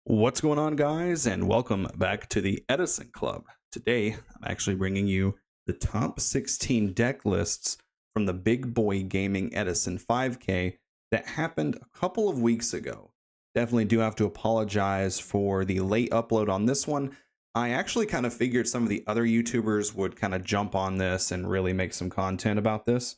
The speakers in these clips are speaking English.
What's going on, guys, and welcome back to the Edison Club. Today, I'm actually bringing you the top 16 deck lists from the Big Boy Gaming Edison 5K that happened a couple of weeks ago. Definitely do have to apologize for the late upload on this one. I actually kind of figured some of the other YouTubers would kind of jump on this and really make some content about this,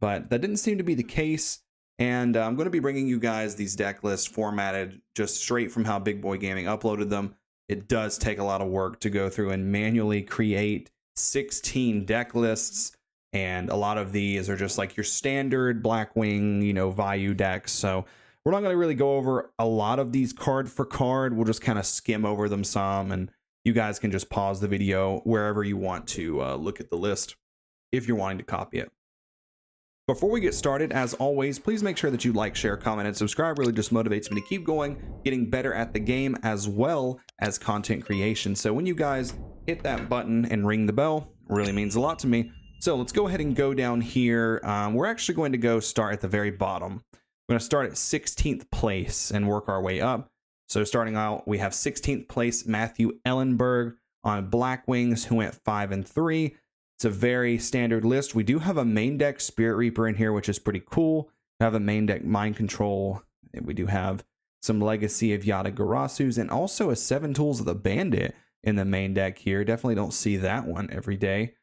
but that didn't seem to be the case. And I'm going to be bringing you guys these deck lists formatted just straight from how Big Boy Gaming uploaded them. It does take a lot of work to go through and manually create 16 deck lists. And a lot of these are just like your standard Blackwing, Vayu decks. So we're not going to really go over a lot of these card for card. We'll just kind of skim over them some. And you guys can just pause the video wherever you want to look at the list if you're wanting to copy it. Before we get started, as always, please make sure that you like, share, comment, and subscribe. Really just motivates me to keep going, getting better at the game as well as content creation. So when you guys hit that button and ring the bell, it really means a lot to me. So let's go ahead and go down here. We're actually going to go start at the very bottom. We're going to start at 16th place and work our way up. So starting out, we have 16th place Matthew Ellenberg on Blackwings, who went 5-3. It's a very standard list. We do have a main deck Spirit Reaper in here, which is pretty cool. We have a main deck Mind Control. And we do have some Legacy of Yata-Garasu's and also a 7 Tools of the Bandit in the main deck here. Definitely don't see that one every day.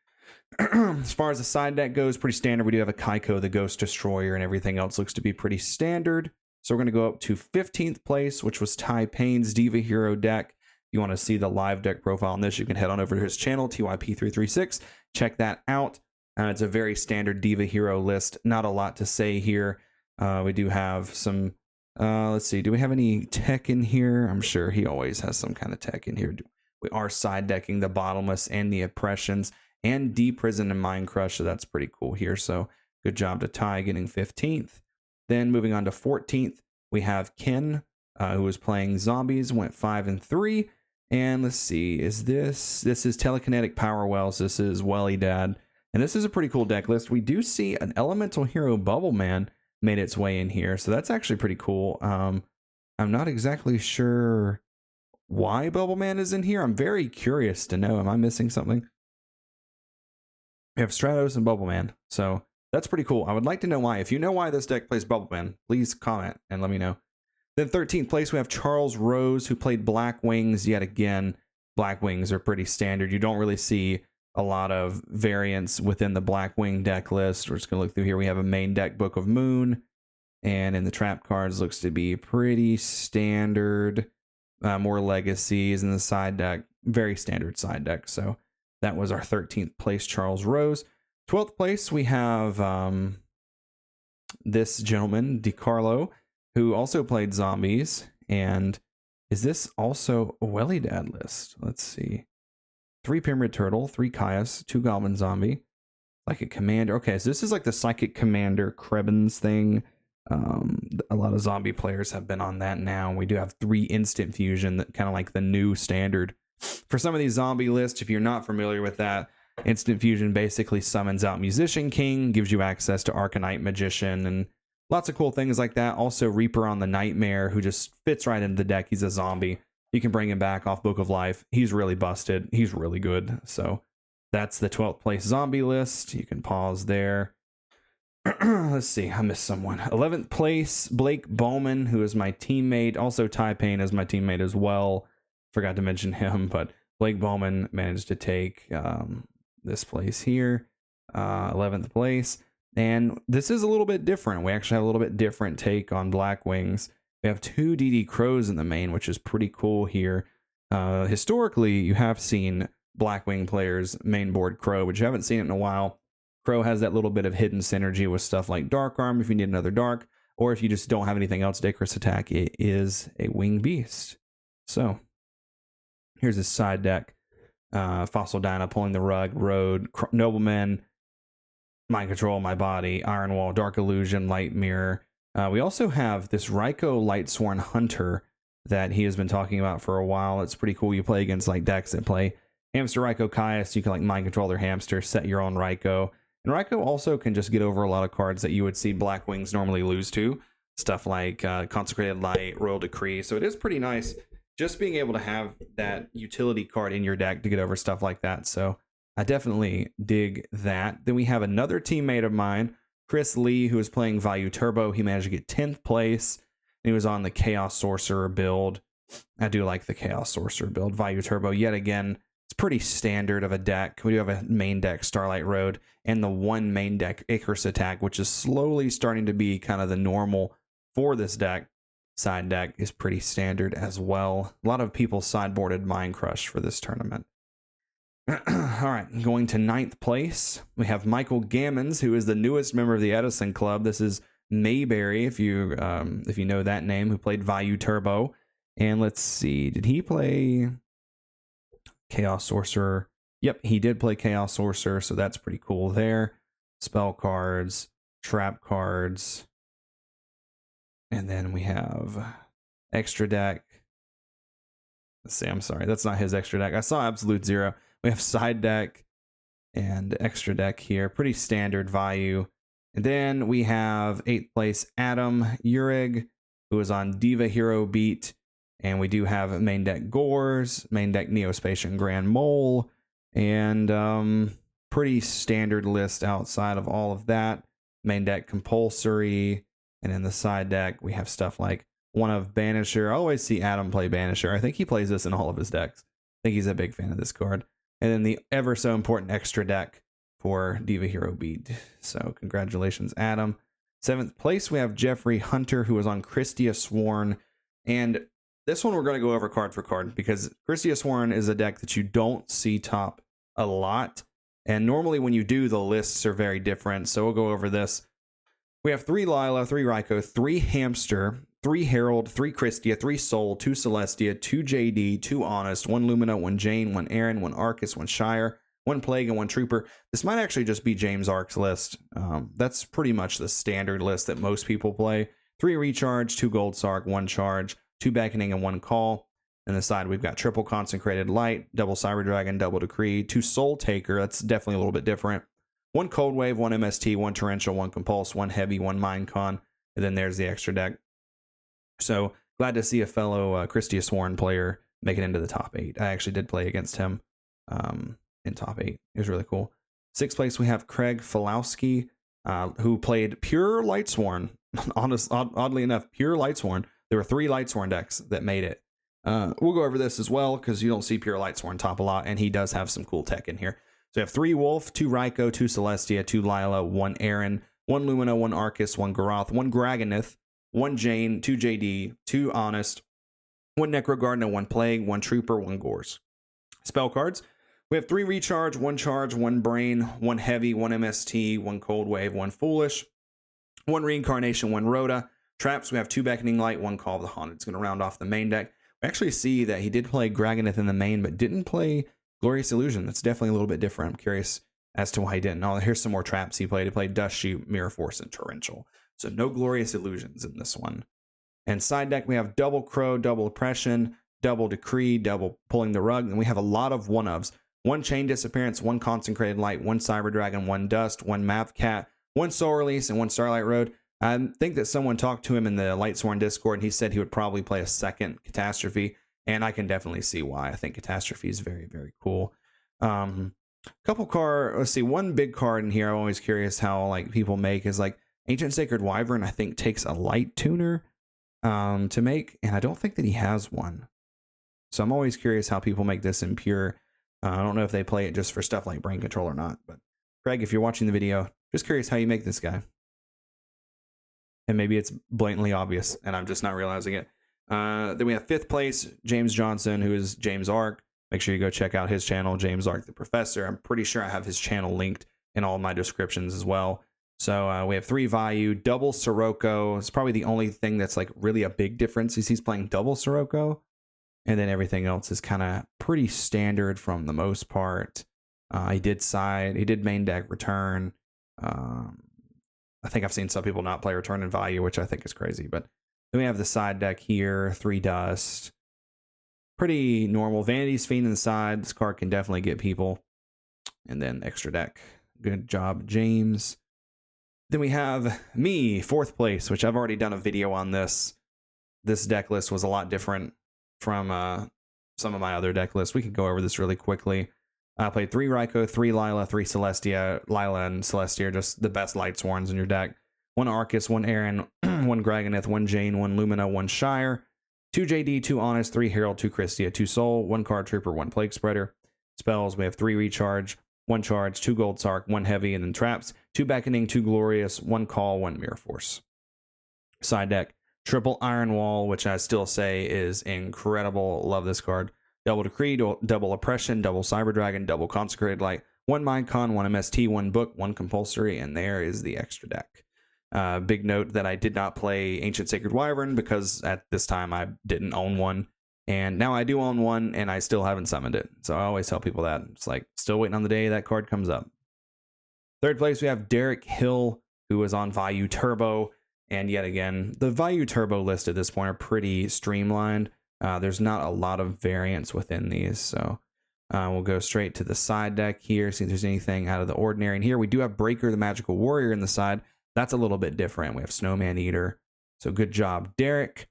As far as the side deck goes, pretty standard. We do have a Kaiko, the Ghost Destroyer, and everything else looks to be pretty standard. So we're going to go up to 15th place, which was Ty Payne's Diva Hero deck. If you want to see the live deck profile on this, you can head on over to his channel, TYP336. Check that out. It's a very standard Diva Hero list. Not a lot to say here. We do have some, let's see, do we have any tech in here? I'm sure he always has some kind of tech in here. We are side decking the Bottomless and the Oppressions and D-Prison and Mind Crush, so that's pretty cool here. So good job to Ty getting 15th. Then moving on to 14th, we have Ken, who was playing Zombies, went 5-3. And let's see, this is Telekinetic Power Wells, this is Welly Dad, and this is a pretty cool deck list. We do see an Elemental Hero Bubble Man made its way in here, so that's actually pretty cool. I'm not exactly sure why Bubble Man is in here. I'm very curious to know. Am I missing something? We have Stratos and Bubble Man, so that's pretty cool. I would like to know why. If you know why this deck plays Bubble Man, please comment and let me know. Then 13th place, we have Charles Rose, who played Blackwings yet again. Blackwings are pretty standard. You don't really see a lot of variants within the Blackwing deck list. We're just going to look through here. We have a main deck Book of Moon, and in the trap cards looks to be pretty standard. More legacies in the side deck. Very standard side deck. So that was our 13th place, Charles Rose. 12th place, we have this gentleman, DiCarlo, who also played Zombies. And is this also a Welly Dad list? Let's see. 3 Pyramid Turtle, 3 Caius, 2 Goblin Zombie, like a Commander. Okay, so this is like the Psychic Commander Krebens thing. A lot of zombie players have been on that now. We do have 3 Instant Fusion, that kind of like the new standard. For some of these zombie lists, if you're not familiar with that, Instant Fusion basically summons out Musician King, gives you access to Arcanite Magician, and lots of cool things like that. Also, Reaper on the Nightmare, who just fits right into the deck. He's a zombie. You can bring him back off Book of Life. He's really busted. He's really good. So that's the 12th place zombie list. You can pause there. Let's see. I missed someone. 11th place, Blake Bowman, who is my teammate. Also, Ty Payne is my teammate as well. Forgot to mention him, but Blake Bowman managed to take this place here. 11th place. And this is a little bit different. We actually have a little bit different take on Blackwings. We have 2 DD Crows in the main, which is pretty cool here. Historically, you have seen Blackwing players main board Crow, but you haven't seen it in a while. Crow has that little bit of hidden synergy with stuff like Dark Arm if you need another Dark, or if you just don't have anything else, Icarus Attack, it is a Winged Beast. So here's his side deck. Fossil Dyna, Pulling the Rug, Road, Nobleman, Mind Control, My Body, Iron Wall, Dark Illusion, Light Mirror. We also have this Raikou Lightsworn Hunter that he has been talking about for a while. It's pretty cool. You play against like decks that play Hamster Raikou Caius. You can like mind control their hamster, set your own Raikou. And Raikou also can just get over a lot of cards that you would see Blackwings normally lose to. Stuff like Consecrated Light, Royal Decree. So it is pretty nice just being able to have that utility card in your deck to get over stuff like that. So I definitely dig that. Then we have another teammate of mine, Chris Lee, who is playing Value Turbo. He managed to get 10th place. He was on the Chaos Sorcerer build. I do like the Chaos Sorcerer build. Value Turbo, yet again, it's pretty standard of a deck. We do have a main deck, Starlight Road, and the one main deck, Icarus Attack, which is slowly starting to be kind of the normal for this deck. Side deck is pretty standard as well. A lot of people sideboarded Mind Crush for this tournament. All right, going to 9th place, we have Michael Gammons, who is the newest member of the Edison Club. This is Mayberry, if you know that name, who played Value Turbo. And let's see, did he play Chaos Sorcerer? Yep, he did play Chaos Sorcerer, so that's pretty cool there. Spell cards, trap cards, and then we have extra deck. Let's see, I'm sorry, that's not his extra deck. I saw Absolute Zero. We have side deck and extra deck here. Pretty standard Value. And then we have 8th place Adam Urig, who is on Diva Hero Beat. And we do have main deck Gores, main deck Neospatian Grand Mole, and pretty standard list outside of all of that. Main deck Compulsory. And in the side deck, we have stuff like one of Banisher. I always see Adam play Banisher. I think he plays this in all of his decks. I think he's a big fan of this card. And then the ever so important extra deck for Diva Hero Beat. So congratulations, Adam. 7th place, we have Jeffrey Hunter, who was on Christia Sworn. And this one we're going to go over card for card because Christia Sworn is a deck that you don't see top a lot. And normally when you do, the lists are very different. So we'll go over this. We have 3 Lila, 3 Raikou, 3 Hamster, 3 Herald, 3 Christia, 3 Soul, 2 Celestia, 2 JD, 2 Honest, 1 Lumina, 1 Jane, 1 Aaron, 1 Arcus, 1 Shire, 1 Plague, and 1 Trooper. This might actually just be James Ark's list. That's pretty much the standard list that most people play. 3 Recharge, 2 Gold Sark, 1 Charge, 2 Beckoning, and 1 Call. On the side, we've got triple Consecrated Light, double Cyber Dragon, double Decree, 2 Soul Taker. That's definitely a little bit different. 1 Cold Wave, 1 MST, 1 Torrential, 1 Compulse, 1 Heavy, 1 Mind Con, and then there's the extra deck. So glad to see a fellow Christia Sworn player make it into the top 8. I actually did play against him in top 8. It was really cool. 6th place, we have Craig Falowski, who played pure Lightsworn. Oddly enough, pure Lightsworn. There were 3 Lightsworn decks that made it. We'll go over this as well because you don't see pure Lightsworn top a lot, and he does have some cool tech in here. So we have 3 Wolf, 2 Raikou, 2 Celestia, 2 Lila, 1 Aaron, 1 Lumina, 1 Arcus, 1 Garoth, 1 Graganith, 1 Jane, 2 JD, 2 Honest, 1 Necrogardener, 1 Plague, 1 Trooper, 1 Gores. Spell cards. We have 3 Recharge, 1 Charge, 1 Brain, 1 Heavy, 1 MST, 1 Cold Wave, 1 Foolish, 1 Reincarnation, 1 Rhoda. Traps, we have 2 Beckoning Light, 1 Call of the Haunted. It's going to round off the main deck. We actually see that he did play Graganith in the main, but didn't play Glorious Illusion. That's definitely a little bit different. I'm curious as to why he didn't. Oh, here's some more traps he played. He played Dust Shoot, Mirror Force, and Torrential. So no Glorious Illusions in this one. And side deck, we have double Crow, double Oppression, double Decree, double Pulling the Rug, and we have a lot of one-ofs. 1 Chain Disappearance, 1 Consecrated Light, 1 Cyber Dragon, 1 Dust, 1 Mavcat, 1 Soul Release, and 1 Starlight Road. I think that someone talked to him in the Lightsworn Discord, and he said he would probably play a second Catastrophe, and I can definitely see why. I think Catastrophe is very, very cool. Couple card, let's see, one big card in here I'm always curious how like people make is like Ancient Sacred Wyvern, I think takes a light tuner to make, and I don't think that he has one. So I'm always curious how people make this in pure. I don't know if they play it just for stuff like Brain Control or not, but Craig, if you're watching the video, just curious how you make this guy. And maybe it's blatantly obvious and I'm just not realizing it. Then we have 5th place, James Johnson, who is James Ark. Make sure you go check out his channel, James Ark the Professor. I'm pretty sure I have his channel linked in all my descriptions as well. So we have 3 Vayu, double Sirocco. It's probably the only thing that's like really a big difference is he's playing double Sirocco. And then everything else is kind of pretty standard from the most part. He did main deck Return. I think I've seen some people not play Return in Value, which I think is crazy. But then we have the side deck here, 3 Dust. Pretty normal. Vanity's Fiend in the side. This card can definitely get people. And then extra deck. Good job, James. Then we have me, 4th place, which I've already done a video on this. This deck list was a lot different from some of my other deck lists. We could go over this really quickly. I played 3 Raikou, 3 Lila, 3 Celestia. Lila and Celestia are just the best Lightsworns in your deck. 1 Arcus, 1 Aaron, 1 Graganith, 1 Jane, 1 Lumina, 1 Shire, 2 JD, 2 Honest, 3 Herald, 2 Christia, 2 Soul, 1 Card Trooper, 1 Plague Spreader. Spells, we have 3 Recharge, 1 Charge, 2 Gold Sark, 1 Heavy, and then Traps, 2 Beckoning, 2 Glorious, 1 Call, 1 Mirror Force. Side deck, triple Iron Wall, which I still say is incredible. Love this card. Double Decree, double Oppression, double Cyber Dragon, double Consecrated Light, 1 Mindcon, 1 MST, 1 Book, 1 Compulsory, and there is the extra deck. Big note that I did not play Ancient Sacred Wyvern because at this time I didn't own one, and now I do own one, and I still haven't summoned it. So I always tell people that. It's like, still waiting on the day that card comes up. Third place, we have Derek Hill, who is on Vayu Turbo. And yet again, the Vayu Turbo list at this point are pretty streamlined. There's not a lot of variance within these. So we'll go straight to the side deck here, see if there's anything out of the ordinary. And here we do have Breaker the Magical Warrior in the side. That's a little bit different. We have Snowman Eater. So good job, Derek.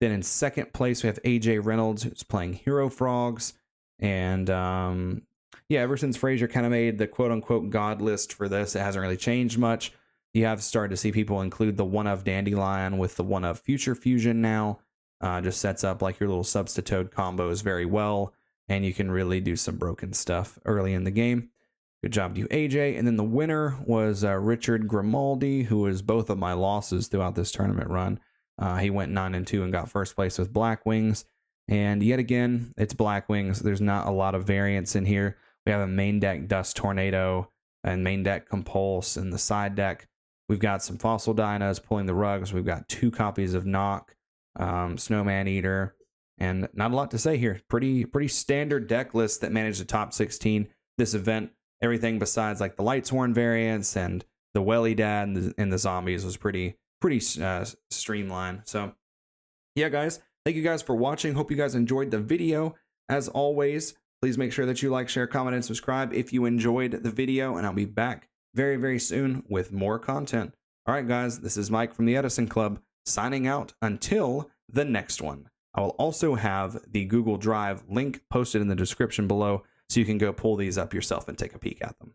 Then in second place, we have AJ Reynolds, who's playing Hero Frogs. And yeah, ever since Frazier kind of made the quote-unquote God list for this, it hasn't really changed much. You have started to see people include the one of Dandelion with the one of Future Fusion now. Just sets up like your little Substitute combos very well. And you can really do some broken stuff early in the game. Good job to you, AJ. And then the winner was Richard Grimaldi, who was both of my losses throughout this tournament run. He went 9-2 and got first place with Black Wings. And yet again, it's Black Wings. There's not a lot of variance in here. We have a main deck Dust Tornado and main deck Compulse. In the side deck, we've got some Fossil Dinos pulling the rugs. We've got 2 copies of Knock, Snowman Eater, and not a lot to say here. Pretty standard deck list that managed the top 16 this event. Everything besides like the Lightsworn variants and the Welly Dad and the zombies was pretty streamlined. So yeah, guys, thank you guys for watching. Hope you guys enjoyed the video. As always, please make sure that you like, share, comment, and subscribe if you enjoyed the video, and I'll be back very, very soon with more content. All right, guys, this is Mike from the Edison Club signing out until the next one. I will also have the Google Drive link posted in the description below, so you can go pull these up yourself and take a peek at them.